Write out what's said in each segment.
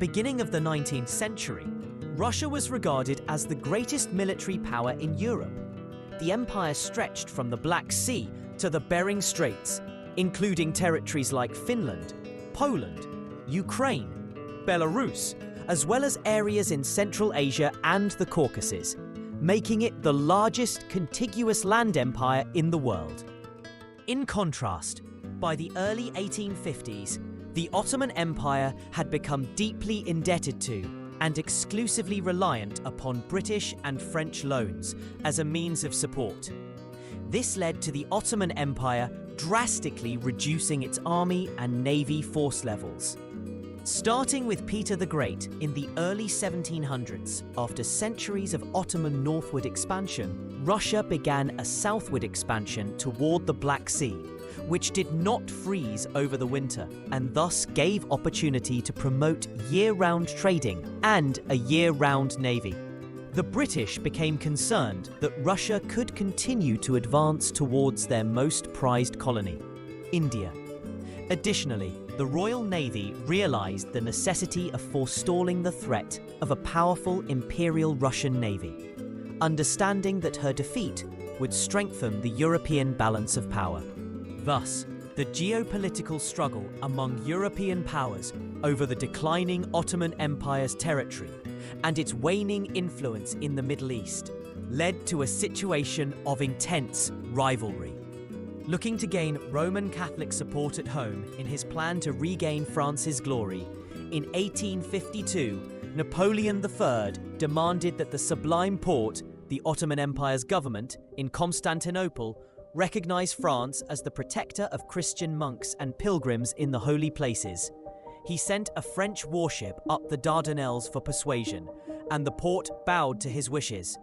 beginning of the 19th century, Russia was regarded as the greatest military power in Europe. The empire stretched from the Black Sea to the Bering Straits, including territories like Finland, Poland, Ukraine, Belarus, as well as areas in Central Asia and the Caucasus, making it the largest contiguous land empire in the world. In contrast, by the early 1850s, the Ottoman Empire had become deeply indebted to and exclusively reliant upon British and French loans as a means of support. This led to the Ottoman Empire drastically reducing its army and navy force levels. Starting with Peter the Great in the early 1700s, after centuries of Ottoman northward expansion, Russia began a southward expansion toward the Black Sea, which did not freeze over the winter and thus gave opportunity to promote year-round trading and a year-round navy. The British became concerned that Russia could continue to advance towards their most prized colony, India. Additionally, the Royal Navy realized the necessity of forestalling the threat of a powerful Imperial Russian Navy, understanding that her defeat would strengthen the European balance of power. Thus, the geopolitical struggle among European powers over the declining Ottoman Empire's territory and its waning influence in the Middle East led to a situation of intense rivalry. Looking to gain Roman Catholic support at home in his plan to regain France's glory, in 1852, Napoleon III demanded that the Sublime Porte, the Ottoman Empire's government, in Constantinople, recognize France as the protector of Christian monks and pilgrims in the holy places. He sent a French warship up the Dardanelles for persuasion, and the Porte bowed to his wishes.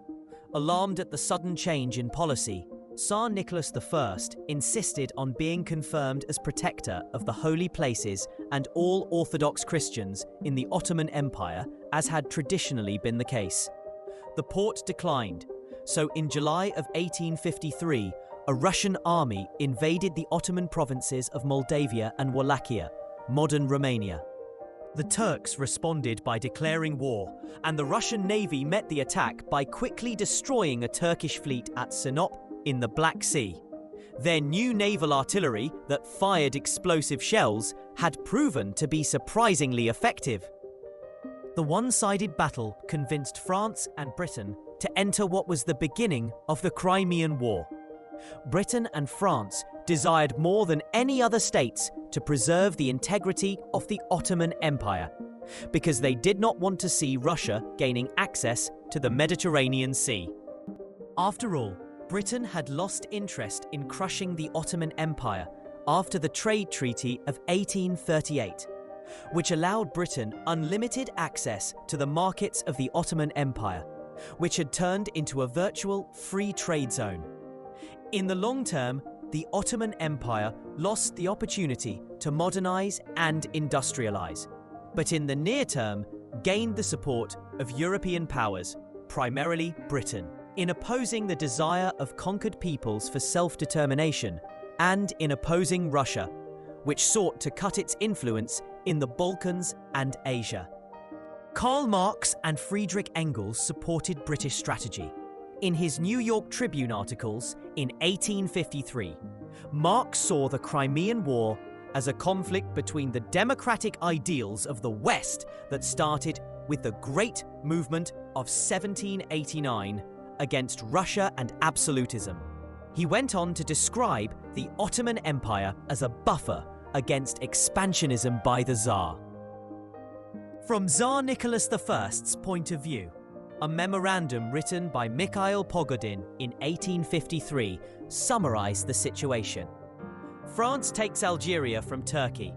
Alarmed at the sudden change in policy, Tsar Nicholas I insisted on being confirmed as protector of the holy places and all Orthodox Christians in the Ottoman Empire, as had traditionally been the case. The Porte declined, so in July of 1853, a Russian army invaded the Ottoman provinces of Moldavia and Wallachia, modern Romania. The Turks responded by declaring war, and the Russian Navy met the attack by quickly destroying a Turkish fleet at Sinop in the Black Sea. Their new naval artillery that fired explosive shells had proven to be surprisingly effective. The one-sided battle convinced France and Britain to enter what was the beginning of the Crimean War. Britain and France desired more than any other states to preserve the integrity of the Ottoman Empire, because they did not want to see Russia gaining access to the Mediterranean Sea. After all, Britain had lost interest in crushing the Ottoman Empire after the Trade Treaty of 1838, which allowed Britain unlimited access to the markets of the Ottoman Empire, which had turned into a virtual free trade zone. In the long term, the Ottoman Empire lost the opportunity to modernize and industrialize, but in the near term, gained the support of European powers, primarily Britain, in opposing the desire of conquered peoples for self-determination and in opposing Russia, which sought to cut its influence in the Balkans and Asia. Karl Marx and Friedrich Engels supported British strategy. In his New York Tribune articles in 1853, Marx saw the Crimean War as a conflict between the democratic ideals of the West that started with the Great Movement of 1789 against Russia and absolutism. He went on to describe the Ottoman Empire as a buffer against expansionism by the Tsar. From Tsar Nicholas I's point of view, a memorandum written by Mikhail Pogodin in 1853 summarized the situation. France takes Algeria from Turkey,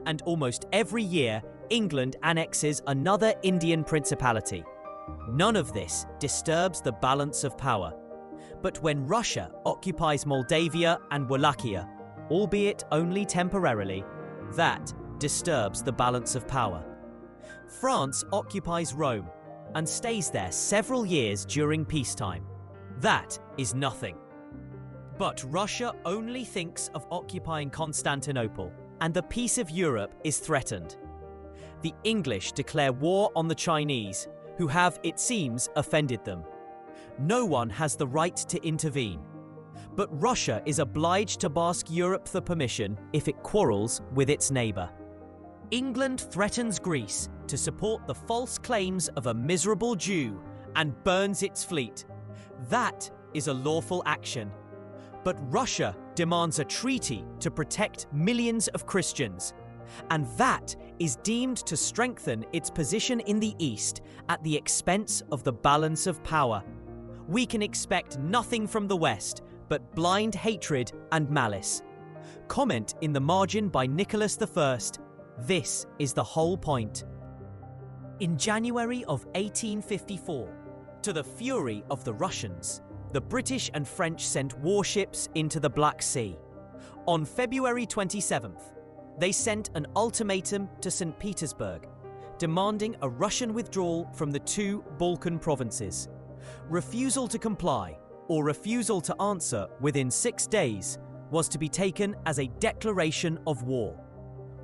and almost every year England annexes another Indian principality. None of this disturbs the balance of power. But when Russia occupies Moldavia and Wallachia, albeit only temporarily, that disturbs the balance of power. France occupies Rome and stays there several years during peacetime. That is nothing. But Russia only thinks of occupying Constantinople, and the peace of Europe is threatened. the English declare war on the Chinese, who have, it seems, offended them. No one has the right to intervene. But Russia is obliged to ask Europe for permission if it quarrels with its neighbour. England threatens Greece to support the false claims of a miserable Jew and burns its fleet. That is a lawful action. But Russia demands a treaty to protect millions of Christians. And that is deemed to strengthen its position in the East at the expense of the balance of power. We can expect nothing from the West but blind hatred and malice. Comment in the margin by Nicholas I. This is the whole point. In January of 1854, to the fury of the Russians, the British and French sent warships into the Black Sea. On February 27th, they sent an ultimatum to St. Petersburg, demanding a Russian withdrawal from the two Balkan provinces. Refusal to comply or refusal to answer within 6 days was to be taken as a declaration of war.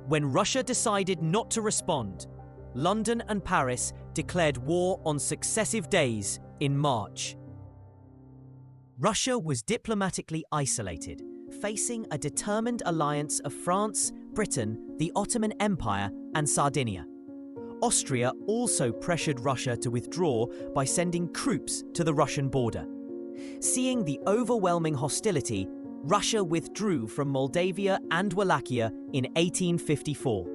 When Russia decided not to respond, London and Paris declared war on successive days in March. Russia was diplomatically isolated, facing a determined alliance of France, Britain, the Ottoman Empire, and Sardinia. Austria also pressured Russia to withdraw by sending troops to the Russian border. Seeing the overwhelming hostility, Russia withdrew from Moldavia and Wallachia in 1854.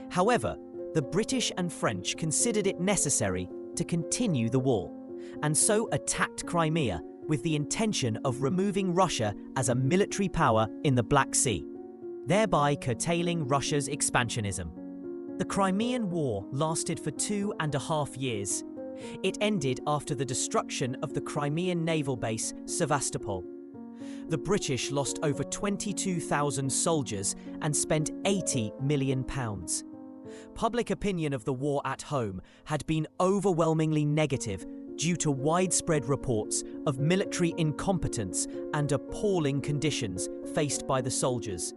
However, the British and French considered it necessary to continue the war, and so attacked Crimea with the intention of removing Russia as a military power in the Black Sea, thereby curtailing Russia's expansionism. The Crimean War lasted for 2.5 years. It ended after the destruction of the Crimean naval base Sevastopol. The British lost over 22,000 soldiers and spent £80 million. Public opinion of the war at home had been overwhelmingly negative due to widespread reports of military incompetence and appalling conditions faced by the soldiers.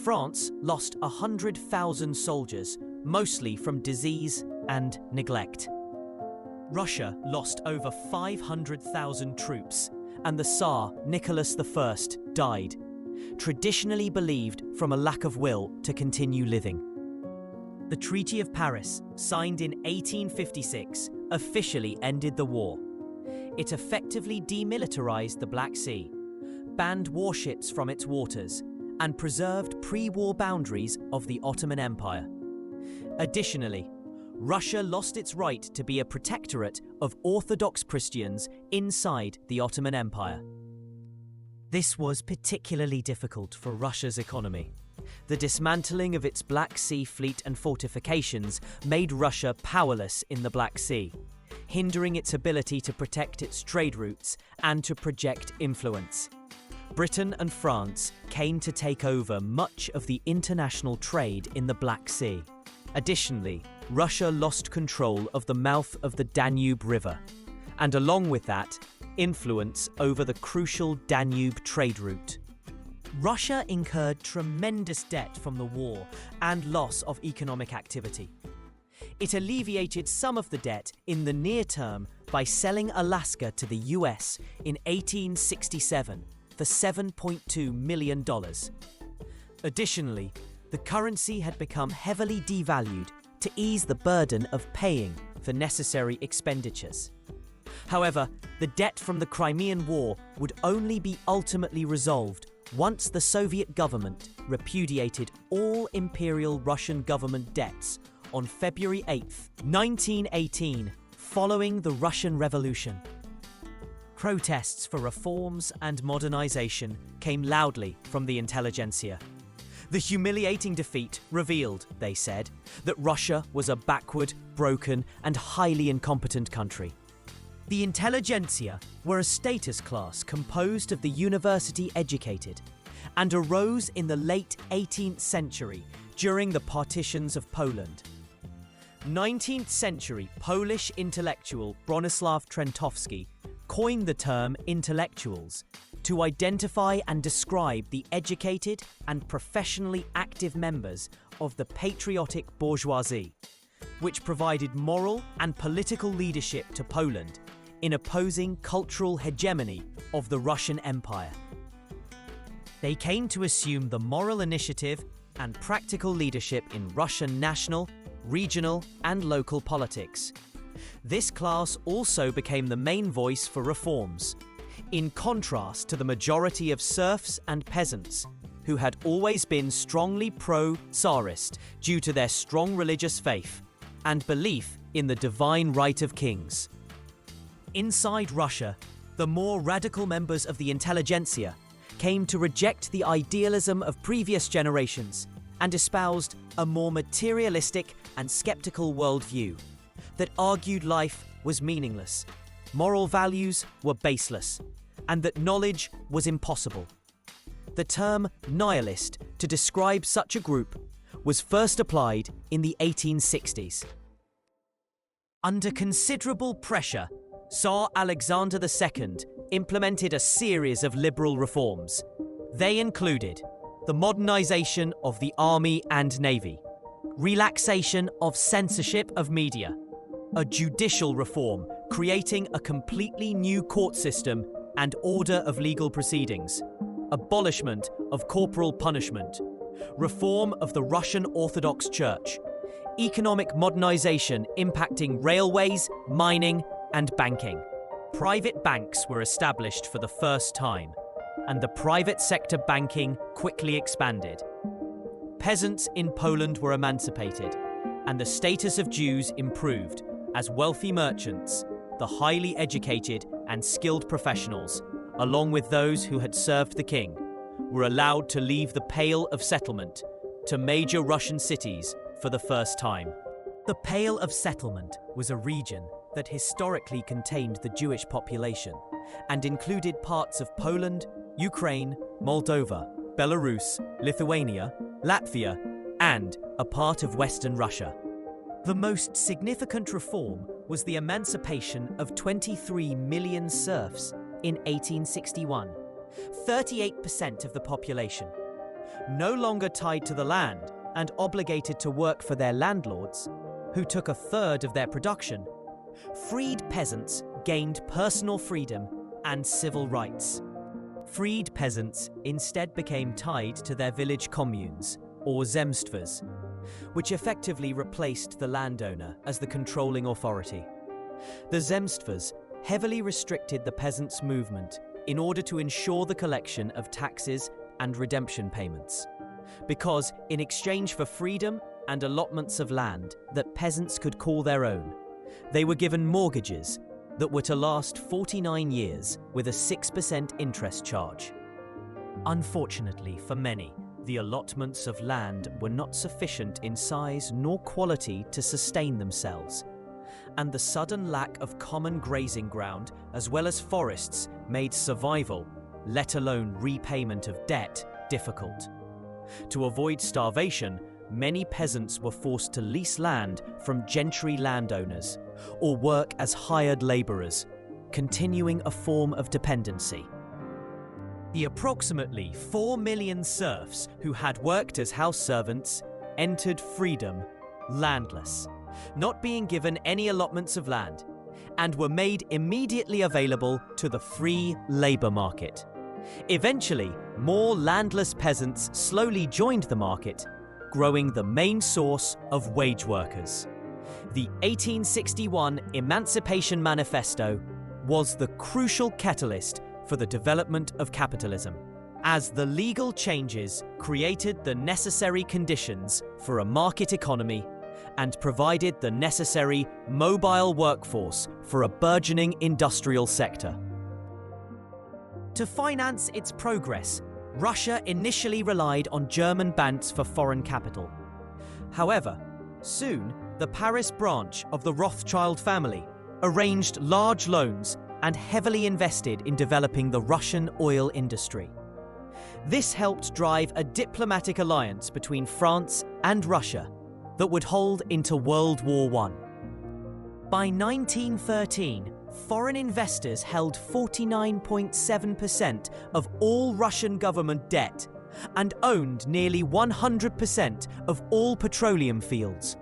France lost 100,000 soldiers, mostly from disease and neglect. Russia lost over 500,000 troops, and the Tsar Nicholas I died, traditionally believed from a lack of will to continue living. The Treaty of Paris, signed in 1856, officially ended the war. It effectively demilitarized the Black Sea, banned warships from its waters, and preserved pre-war boundaries of the Ottoman Empire. Additionally, Russia lost its right to be a protectorate of Orthodox Christians inside the Ottoman Empire. This was particularly difficult for Russia's economy. The dismantling of its Black Sea fleet and fortifications made Russia powerless in the Black Sea, hindering its ability to protect its trade routes and to project influence. Britain and France came to take over much of the international trade in the Black Sea. Additionally, Russia lost control of the mouth of the Danube River, and along with that, influence over the crucial Danube trade route. Russia incurred tremendous debt from the war and loss of economic activity. It alleviated some of the debt in the near term by selling Alaska to the US in 1867 for $7.2 million. Additionally, the currency had become heavily devalued to ease the burden of paying for necessary expenditures. However, the debt from the Crimean War would only be ultimately resolved once the Soviet government repudiated all Imperial Russian government debts on February 8, 1918, following the Russian Revolution. Protests for reforms and modernization came loudly from the intelligentsia. The humiliating defeat revealed, they said, that Russia was a backward, broken, and highly incompetent country. The intelligentsia were a status class composed of the university-educated and arose in the late 18th century during the partitions of Poland. 19th century Polish intellectual Bronislaw Trentowski coined the term intellectuals to identify and describe the educated and professionally active members of the patriotic bourgeoisie, which provided moral and political leadership to Poland in opposing cultural hegemony of the Russian Empire. They came to assume the moral initiative and practical leadership in Russian national, regional, and local politics. This class also became the main voice for reforms, in contrast to the majority of serfs and peasants, who had always been strongly pro-Tsarist due to their strong religious faith and belief in the divine right of kings. Inside Russia, the more radical members of the intelligentsia came to reject the idealism of previous generations and espoused a more materialistic and skeptical worldview that argued life was meaningless, moral values were baseless, and that knowledge was impossible. The term nihilist to describe such a group was first applied in the 1860s. Under considerable pressure, Tsar Alexander II implemented a series of liberal reforms. They included the modernization of the army and navy, relaxation of censorship of media, a judicial reform creating a completely new court system and order of legal proceedings, abolishment of corporal punishment, reform of the Russian Orthodox Church, economic modernization impacting railways, mining, and banking. Private banks were established for the first time, and the private sector banking quickly expanded. Peasants in Poland were emancipated, and the status of Jews improved as wealthy merchants, the highly educated and skilled professionals, along with those who had served the king, were allowed to leave the Pale of Settlement to major Russian cities for the first time. The Pale of Settlement was a region that historically contained the Jewish population and included parts of Poland, Ukraine, Moldova, Belarus, Lithuania, Latvia, and a part of Western Russia. The most significant reform was the emancipation of 23 million serfs in 1861, 38% of the population. No longer tied to the land and obligated to work for their landlords, who took a third of their production, freed peasants gained personal freedom and civil rights. Freed peasants instead became tied to their village communes, or zemstvas, which effectively replaced the landowner as the controlling authority. The zemstvas heavily restricted the peasants' movement in order to ensure the collection of taxes and redemption payments, because in exchange for freedom and allotments of land that peasants could call their own, they were given mortgages that were to last 49 years with a 6% interest charge. Unfortunately for many, the allotments of land were not sufficient in size nor quality to sustain themselves, and the sudden lack of common grazing ground as well as forests made survival, let alone repayment of debt, difficult. To avoid starvation, many peasants were forced to lease land from gentry landowners or work as hired labourers, continuing a form of dependency. The approximately 4 million serfs who had worked as house servants entered freedom landless, not being given any allotments of land, and were made immediately available to the free labour market. Eventually, more landless peasants slowly joined the market, growing the main source of wage workers. The 1861 Emancipation Manifesto was the crucial catalyst for the development of capitalism, as the legal changes created the necessary conditions for a market economy and provided the necessary mobile workforce for a burgeoning industrial sector. To finance its progress, Russia initially relied on German banks for foreign capital. However, soon the Paris branch of the Rothschild family arranged large loans and heavily invested in developing the Russian oil industry. This helped drive a diplomatic alliance between France and Russia that would hold into World War I. By 1913, foreign investors held 49.7% of all Russian government debt and owned nearly 100% of all petroleum fields.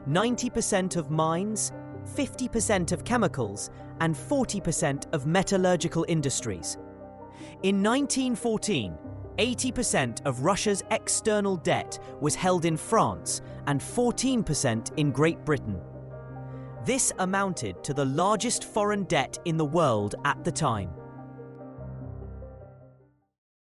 90% of mines, 50% of chemicals, and 40% of metallurgical industries. In 1914, 80% of Russia's external debt was held in France and 14% in Great Britain. This amounted to the largest foreign debt in the world at the time.